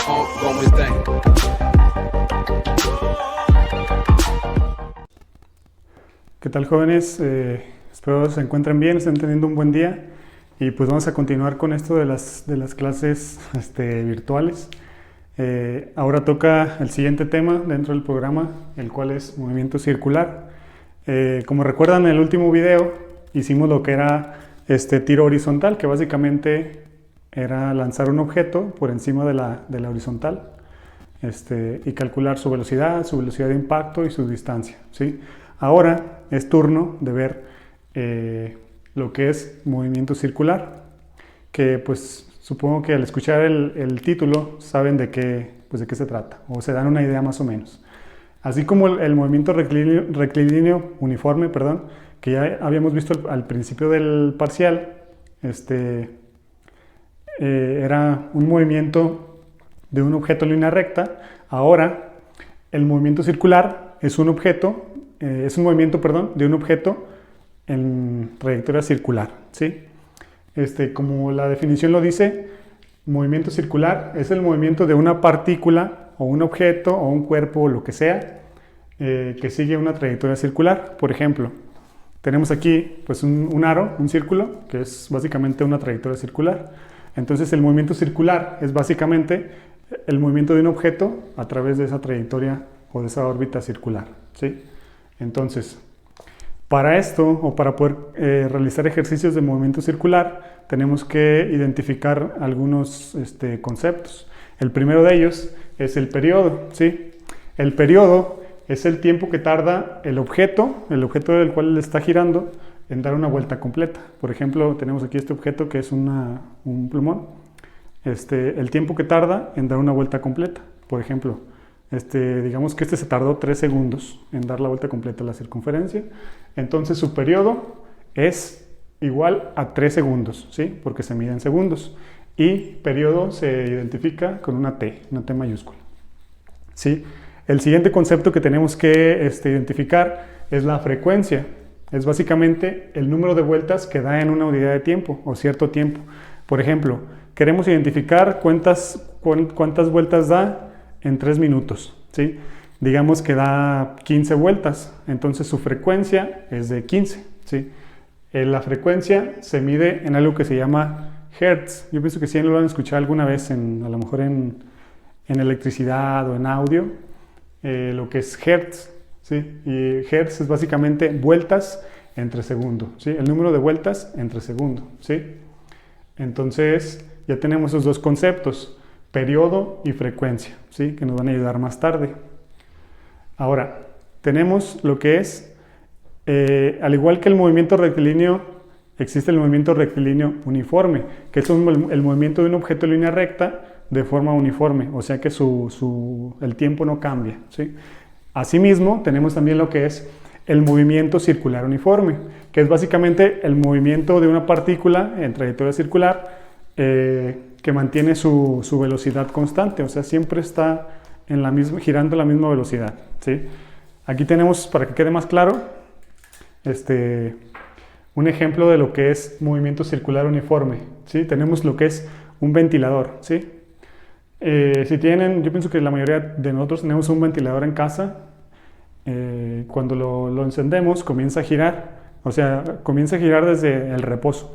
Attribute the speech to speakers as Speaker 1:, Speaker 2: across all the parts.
Speaker 1: ongoing thing.
Speaker 2: ¿Qué tal, jóvenes? Espero se encuentren bien, estén teniendo un buen día y pues vamos a continuar con esto de las clases virtuales. Ahora toca el siguiente tema dentro del programa, el cual es movimiento circular. Como recuerdan, en el último video hicimos lo que era tiro horizontal, que básicamente era lanzar un objeto por encima de la horizontal y calcular su velocidad de impacto y su distancia, ¿sí? Ahora es turno de ver lo que es movimiento circular, que pues supongo que al escuchar el título saben de qué se trata, o se dan una idea más o menos. Así como el movimiento rectilíneo uniforme, que ya habíamos visto al principio del parcial, era un movimiento de un objeto en línea recta. Ahora el movimiento circular es un movimiento de un objeto en trayectoria circular, ¿sí? Como la definición lo dice, movimiento circular es el movimiento de una partícula o un objeto o un cuerpo o lo que sea que sigue una trayectoria circular. Por ejemplo, tenemos aquí pues un aro, un círculo, que es básicamente una trayectoria circular. Entonces el movimiento circular es básicamente el movimiento de un objeto a través de esa trayectoria o de esa órbita circular, ¿sí? Entonces, para esto o para poder realizar ejercicios de movimiento circular, tenemos que identificar algunos conceptos. El primero de ellos es el periodo, ¿sí? El periodo es el tiempo que tarda el objeto del cual le está girando, en dar una vuelta completa. Por ejemplo, tenemos aquí este objeto que es un plumón. El tiempo que tarda en dar una vuelta completa. Por ejemplo, digamos que se tardó 3 segundos en dar la vuelta completa a la circunferencia. Entonces su periodo es igual a 3 segundos, ¿sí? Porque se mide en segundos. Y periodo se identifica con una T mayúscula, ¿sí? El siguiente concepto que tenemos que identificar es la frecuencia. Es básicamente el número de vueltas que da en una unidad de tiempo o cierto tiempo. Por ejemplo, queremos identificar cuántas vueltas da en 3 minutos, ¿sí? Digamos que da 15 vueltas, entonces su frecuencia es de 15, ¿sí? La frecuencia se mide en algo que se llama hertz. Yo pienso que sí lo han escuchado alguna vez, a lo mejor en electricidad o en audio, lo que es hertz, ¿sí? Y hertz es básicamente vueltas entre segundo, ¿sí? El número de vueltas entre segundo, ¿sí? Entonces ya tenemos esos dos conceptos, periodo y frecuencia, ¿sí? Que nos van a ayudar más tarde. Ahora, tenemos lo que es, al igual que el movimiento rectilíneo, existe el movimiento rectilíneo uniforme, que es el movimiento de un objeto en línea recta de forma uniforme, o sea que el tiempo no cambia, ¿sí? Asimismo, tenemos también lo que es el movimiento circular uniforme, que es básicamente el movimiento de una partícula en trayectoria circular que mantiene su velocidad constante, o sea, siempre está girando a la misma velocidad, ¿sí? Aquí tenemos, para que quede más claro, un ejemplo de lo que es movimiento circular uniforme, ¿sí? Tenemos lo que es un ventilador, ¿sí? Si tienen, yo pienso que la mayoría de nosotros tenemos un ventilador en casa. Cuando lo encendemos comienza a girar, o sea, comienza a girar desde el reposo,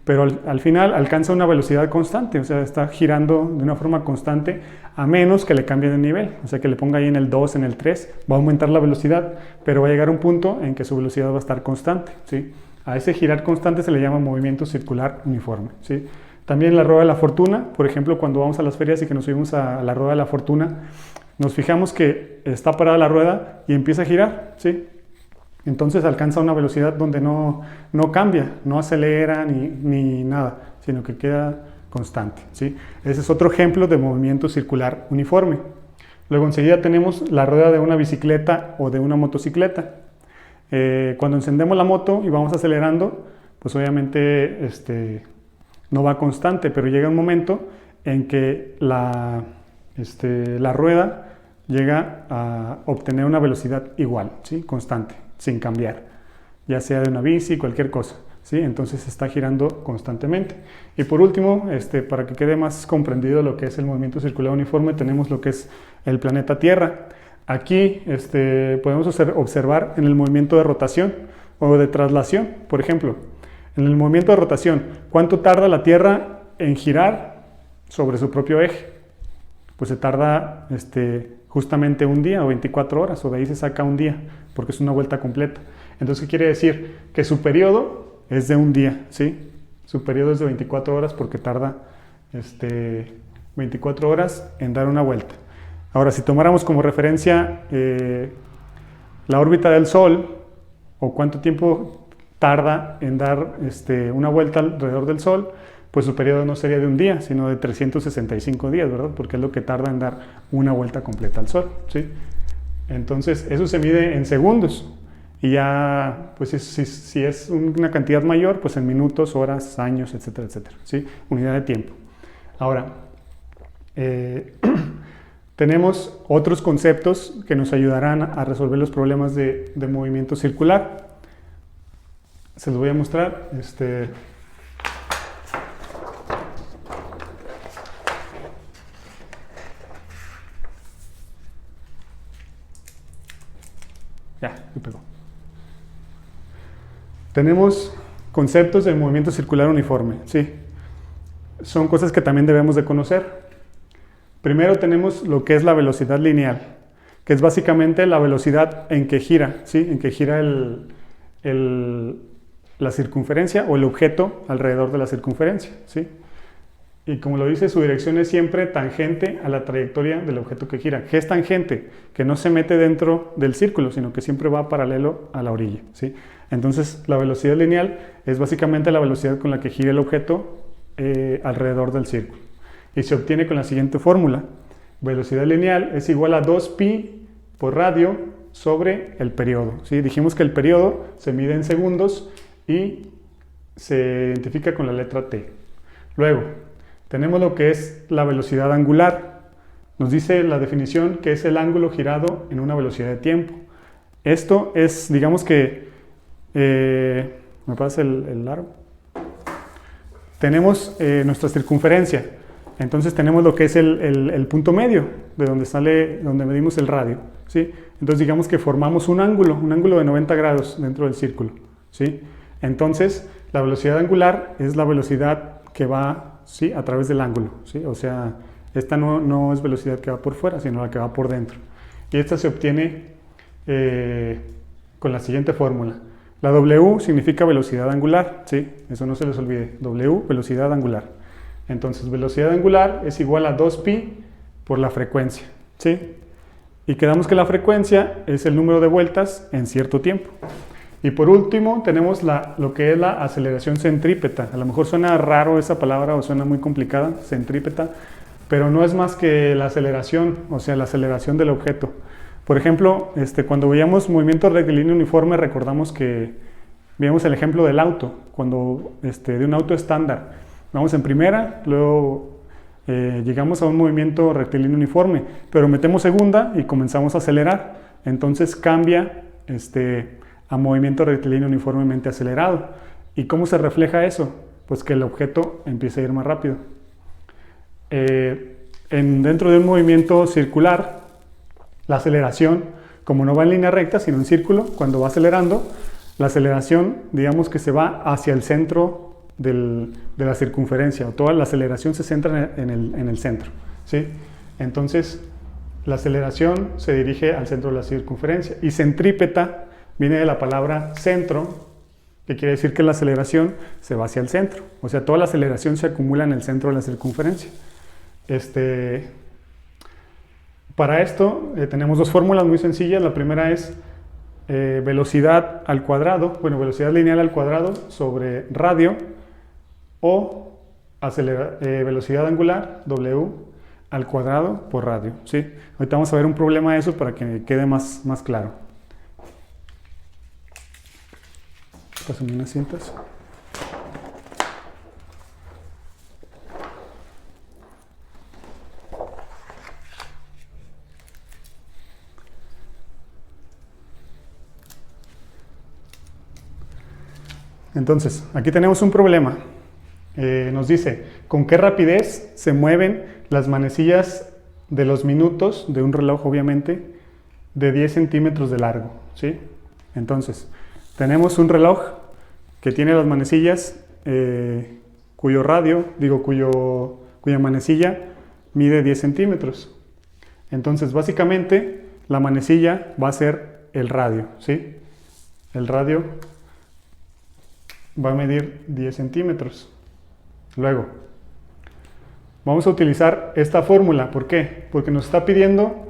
Speaker 2: pero al final alcanza una velocidad constante, o sea, está girando de una forma constante a menos que le cambie de nivel, o sea, que le ponga ahí en el 2, en el 3, va a aumentar la velocidad, pero va a llegar a un punto en que su velocidad va a estar constante, ¿sí? A ese girar constante se le llama movimiento circular uniforme, ¿sí? También la rueda de la fortuna, por ejemplo, cuando vamos a las ferias y que nos subimos a la rueda de la fortuna, nos fijamos que está parada la rueda y empieza a girar, ¿sí? Entonces alcanza una velocidad donde no cambia, no acelera ni nada, sino que queda constante, ¿sí? Ese es otro ejemplo de movimiento circular uniforme. Luego enseguida tenemos la rueda de una bicicleta o de una motocicleta. Cuando encendemos la moto y vamos acelerando, pues obviamente no va constante, pero llega un momento en que la rueda llega a obtener una velocidad igual, ¿sí? Constante, sin cambiar, ya sea de una bici, cualquier cosa. ¿sí? Entonces se está girando constantemente. Y por último, para que quede más comprendido lo que es el movimiento circular uniforme, tenemos lo que es el planeta Tierra. Aquí podemos observar en el movimiento de rotación o de traslación, por ejemplo, en el movimiento de rotación, ¿cuánto tarda la Tierra en girar sobre su propio eje? Pues se tarda justamente un día o 24 horas, o de ahí se saca un día, porque es una vuelta completa. Entonces, ¿qué quiere decir? Que su periodo es de un día, ¿sí? Su periodo es de 24 horas porque tarda 24 horas en dar una vuelta. Ahora, si tomáramos como referencia la órbita del Sol, o cuánto tiempo tarda en dar una vuelta alrededor del Sol, pues su periodo no sería de un día, sino de 365 días, ¿verdad? Porque es lo que tarda en dar una vuelta completa al Sol, ¿sí? Entonces, eso se mide en segundos. Y ya, pues si es una cantidad mayor, pues en minutos, horas, años, etcétera, etcétera, ¿sí? Unidad de tiempo. Ahora, tenemos otros conceptos que nos ayudarán a resolver los problemas de movimiento circular. Se los voy a mostrar. Ya, me pegó. Tenemos conceptos de movimiento circular uniforme, ¿sí? Son cosas que también debemos de conocer. Primero tenemos lo que es la velocidad lineal, que es básicamente la velocidad en que gira, ¿sí? En que gira la circunferencia o el objeto alrededor de la circunferencia, ¿sí? Y como lo dice, su dirección es siempre tangente a la trayectoria del objeto que gira. ¿Qué es tangente? Que no se mete dentro del círculo, sino que siempre va paralelo a la orilla, ¿sí? Entonces, la velocidad lineal es básicamente la velocidad con la que gira el objeto alrededor del círculo. Y se obtiene con la siguiente fórmula. Velocidad lineal es igual a 2pi por radio sobre el periodo, ¿sí? Dijimos que el periodo se mide en segundos y se identifica con la letra t. Luego, tenemos lo que es la velocidad angular. Nos dice la definición que es el ángulo girado en una velocidad de tiempo. Esto es, digamos que, ¿me pasa el largo? Tenemos nuestra circunferencia. Entonces tenemos lo que es el punto medio, de donde medimos el radio, ¿sí? Entonces digamos que formamos un ángulo de 90 grados dentro del círculo, ¿sí? Entonces la velocidad angular es la velocidad que va, ¿sí?, a través del ángulo, ¿sí? O sea, esta no es velocidad que va por fuera, sino la que va por dentro. Y esta se obtiene con la siguiente fórmula. La W significa velocidad angular, ¿sí? Eso no se les olvide. W, velocidad angular. Entonces, velocidad angular es igual a 2pi por la frecuencia, ¿sí? Y quedamos que la frecuencia es el número de vueltas en cierto tiempo. Y por último, tenemos lo que es la aceleración centrípeta. A lo mejor suena raro esa palabra o suena muy complicada, centrípeta, pero no es más que la aceleración, o sea, la aceleración del objeto. Por ejemplo, cuando veíamos movimiento rectilíneo uniforme, recordamos que veíamos el ejemplo del auto, cuando de un auto estándar. Vamos en primera, luego llegamos a un movimiento rectilíneo uniforme, pero metemos segunda y comenzamos a acelerar. Entonces cambia a movimiento rectilíneo uniformemente acelerado. ¿Y cómo se refleja eso? Pues que el objeto empieza a ir más rápido. Dentro de un movimiento circular, la aceleración, como no va en línea recta, sino en círculo, cuando va acelerando, la aceleración, digamos que se va hacia el centro de la circunferencia, o toda la aceleración se centra en el centro, ¿sí? Entonces, la aceleración se dirige al centro de la circunferencia. Y centrípeta viene de la palabra centro, que quiere decir que la aceleración se va hacia el centro. O sea, toda la aceleración se acumula en el centro de la circunferencia. Para esto tenemos dos fórmulas muy sencillas. La primera es velocidad al cuadrado, velocidad lineal al cuadrado sobre radio, o velocidad angular, W, al cuadrado por radio, ¿sí? Ahorita vamos a ver un problema de eso para que quede más claro. Pásame unas cintas. Entonces, aquí tenemos un problema. Nos dice, ¿con qué rapidez se mueven las manecillas de los minutos de un reloj, obviamente, de 10 centímetros de largo? ¿Sí? Entonces, tenemos un reloj que tiene las manecillas cuya manecilla mide 10 centímetros. Entonces, básicamente, la manecilla va a ser el radio, ¿sí? El radio va a medir 10 centímetros. Luego, vamos a utilizar esta fórmula. ¿Por qué? Porque nos está pidiendo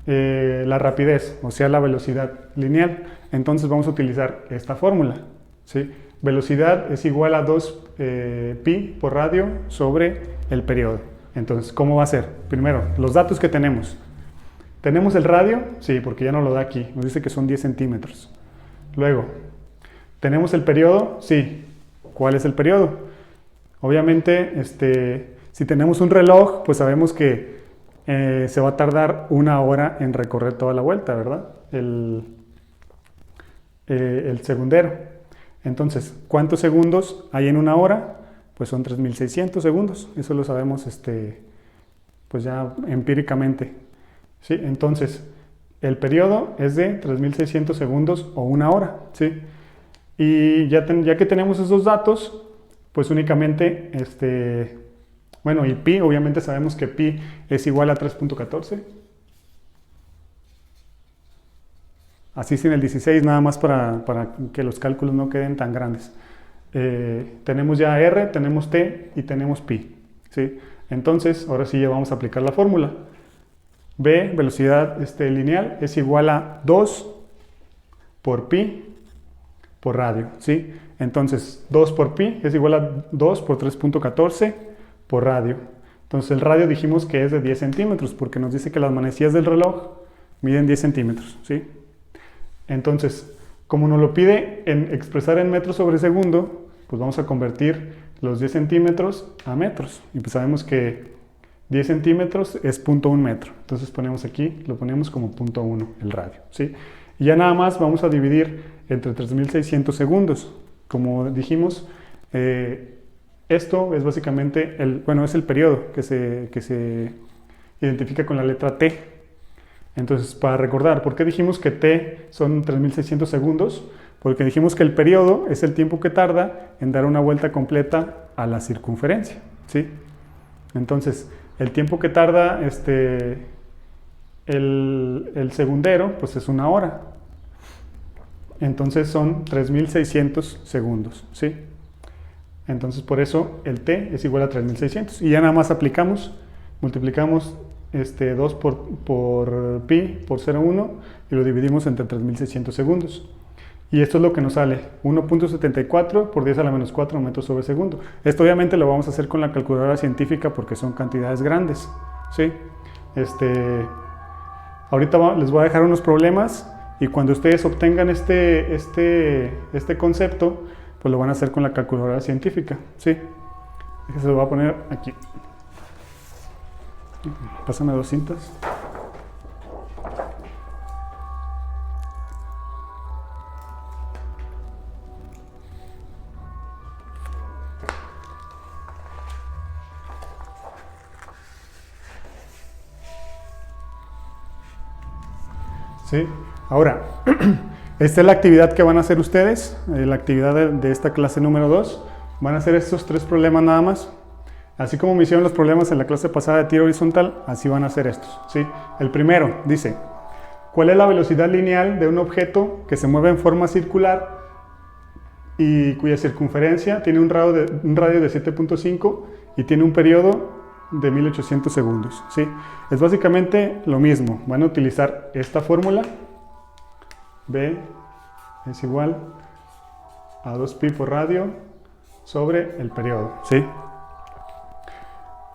Speaker 2: la rapidez, o sea, la velocidad lineal. Entonces vamos a utilizar esta fórmula, ¿sí? Velocidad es igual a 2 pi por radio sobre el periodo. Entonces, ¿cómo va a ser? Primero, los datos que tenemos. ¿Tenemos el radio? Sí, porque ya nos lo da aquí. Nos dice que son 10 centímetros. Luego, ¿tenemos el periodo? Sí. ¿Cuál es el periodo? Obviamente, si tenemos un reloj, pues sabemos que se va a tardar 1 hora en recorrer toda la vuelta, ¿verdad? El segundero. Entonces, ¿cuántos segundos hay en 1 hora? Pues son 3600 segundos. Eso lo sabemos pues ya empíricamente. ¿Sí? Entonces, el periodo es de 3600 segundos o 1 hora. ¿Sí? Y ya que tenemos esos datos, pues únicamente, bueno, y pi, obviamente sabemos que pi es igual a 3.14. Así sin el 16, nada más para que los cálculos no queden tan grandes. Tenemos ya r, tenemos t y tenemos pi. ¿Sí? Entonces, ahora sí ya vamos a aplicar la fórmula. B, velocidad lineal, es igual a 2 por pi por radio. ¿Sí? Entonces, 2 por pi es igual a 2 por 3.14 por radio. Entonces, el radio dijimos que es de 10 centímetros porque nos dice que las manecillas del reloj miden 10 centímetros. ¿Sí? Entonces, como nos lo pide expresar en metros sobre segundo, pues vamos a convertir los 10 centímetros a metros. Y pues sabemos que 10 centímetros es 0.1 metro. Entonces ponemos aquí, lo ponemos como 0.1 el radio. ¿Sí? Y ya nada más vamos a dividir entre 3600 segundos. Como dijimos, esto es básicamente es el periodo que se identifica con la letra T. Entonces, para recordar, ¿por qué dijimos que t son 3600 segundos? Porque dijimos que el periodo es el tiempo que tarda en dar una vuelta completa a la circunferencia. ¿Sí? Entonces, el tiempo que tarda el segundero, pues es 1 hora. Entonces son 3600 segundos. ¿Sí? Entonces, por eso el t es igual a 3600. Y ya nada más multiplicamos 2 por pi por 0,1 y lo dividimos entre 3600 segundos. Y esto es lo que nos sale, 1.74 por 10 a la menos 4 metros sobre segundo. Esto obviamente lo vamos a hacer con la calculadora científica porque son cantidades grandes. ¿Sí? Ahorita les voy a dejar unos problemas y cuando ustedes obtengan este concepto, pues lo van a hacer con la calculadora científica. ¿Sí? Se lo voy a poner aquí. Pásame 2 cintas. ¿Sí? Ahora, esta es la actividad que van a hacer ustedes, la actividad de esta clase número 2. Van a hacer estos 3 problemas nada más. Así como me hicieron los problemas en la clase pasada de tiro horizontal, así van a hacer estos. ¿Sí? El primero dice, ¿cuál es la velocidad lineal de un objeto que se mueve en forma circular y cuya circunferencia tiene un radio de 7.5 y tiene un periodo de 1800 segundos? ¿Sí? Es básicamente lo mismo. Van a utilizar esta fórmula. B es igual a 2pi por radio sobre el periodo. ¿Sí?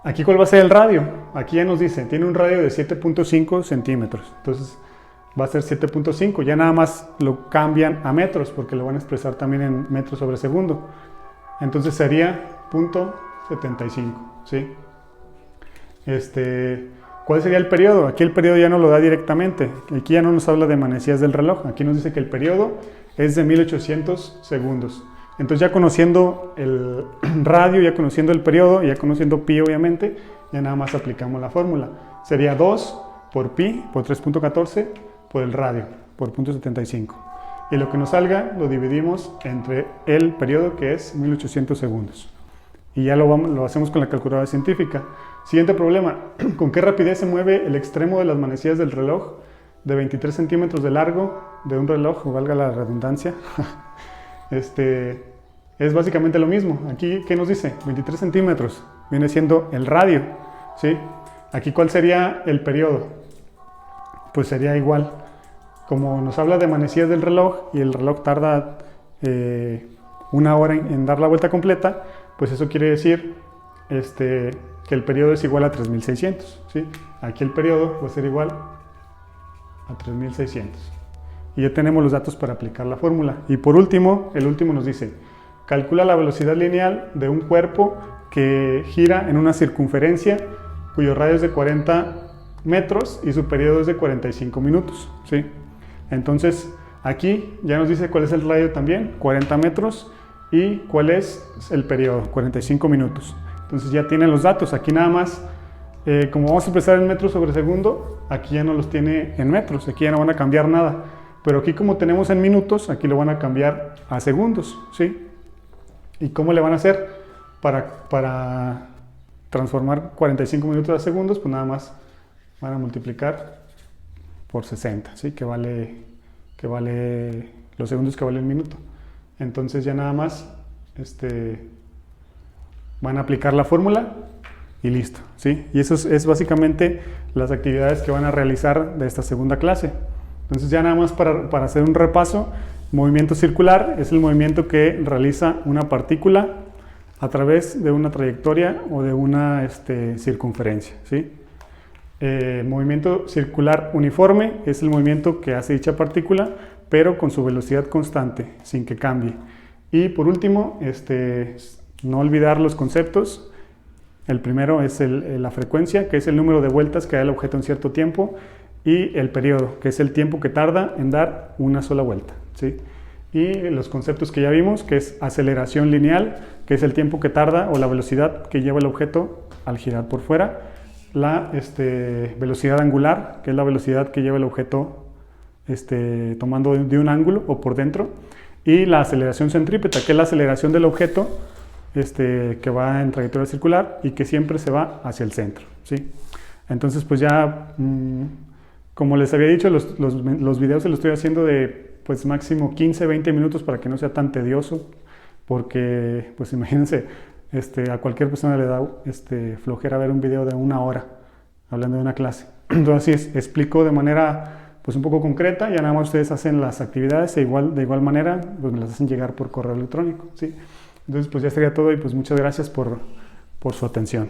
Speaker 2: Aquí, ¿cuál va a ser el radio? Aquí ya nos dice, tiene un radio de 7.5 centímetros. Entonces, va a ser 7.5. Ya nada más lo cambian a metros, porque lo van a expresar también en metros sobre segundo. Entonces, sería 0.75. ¿Sí? ¿Cuál sería el periodo? Aquí el periodo ya no lo da directamente. Aquí ya no nos habla de manecillas del reloj. Aquí nos dice que el periodo es de 1800 segundos. Entonces ya conociendo el radio, ya conociendo el periodo, ya conociendo pi obviamente, ya nada más aplicamos la fórmula. Sería 2 por pi, por 3.14, por el radio, por 0.75. Y lo que nos salga lo dividimos entre el periodo, que es 1800 segundos. Y ya lo hacemos con la calculadora científica. Siguiente problema, ¿con qué rapidez se mueve el extremo de las manecillas del reloj de 23 centímetros de largo de un reloj, o valga la redundancia? Es básicamente lo mismo. Aquí, ¿qué nos dice? 23 centímetros, viene siendo el radio, ¿sí? Aquí, ¿cuál sería el periodo? Pues sería igual. Como nos habla de manecillas del reloj y el reloj tarda 1 hora en dar la vuelta completa, pues eso quiere decir que el periodo es igual a 3600, ¿sí? Aquí el periodo va a ser igual a 3600. Y ya tenemos los datos para aplicar la fórmula. Y por último, el último nos dice, calcula la velocidad lineal de un cuerpo que gira en una circunferencia cuyo radio es de 40 metros y su periodo es de 45 minutos, ¿sí? Entonces, aquí ya nos dice cuál es el radio también, 40 metros, y cuál es el periodo, 45 minutos. Entonces ya tienen los datos. Aquí nada más, como vamos a empezar en metros sobre segundo, aquí ya no los tiene en metros, aquí ya no van a cambiar nada. Pero aquí, como tenemos en minutos, aquí lo van a cambiar a segundos, ¿sí? ¿Y cómo le van a hacer para transformar 45 minutos a segundos? Pues nada más van a multiplicar por 60, ¿sí? Que vale los segundos que vale el minuto. Entonces ya nada más van a aplicar la fórmula y listo, ¿sí? Y eso es básicamente las actividades que van a realizar de esta segunda clase. Entonces ya nada más para hacer un repaso, movimiento circular es el movimiento que realiza una partícula a través de una trayectoria o de una circunferencia, ¿sí? Movimiento circular uniforme es el movimiento que hace dicha partícula, pero con su velocidad constante, sin que cambie. Y por último, no olvidar los conceptos. El primero es la frecuencia, que es el número de vueltas que da el objeto en cierto tiempo, y el periodo, que es el tiempo que tarda en dar una sola vuelta, ¿sí? Y los conceptos que ya vimos, que es aceleración lineal, que es el tiempo que tarda o la velocidad que lleva el objeto al girar por fuera, la velocidad angular, que es la velocidad que lleva el objeto tomando de un ángulo o por dentro, y la aceleración centrípeta, que es la aceleración del objeto que va en trayectoria circular y que siempre se va hacia el centro, ¿sí? Entonces, pues ya, como les había dicho, los videos se los estoy haciendo de pues máximo 15-20 minutos para que no sea tan tedioso, porque pues imagínense, a cualquier persona le da flojera ver un video de 1 hora hablando de una clase. Entonces explico de manera pues un poco concreta, y nada más ustedes hacen las actividades de igual manera, pues me las hacen llegar por correo electrónico, ¿sí? Entonces pues ya sería todo, y pues muchas gracias por su atención.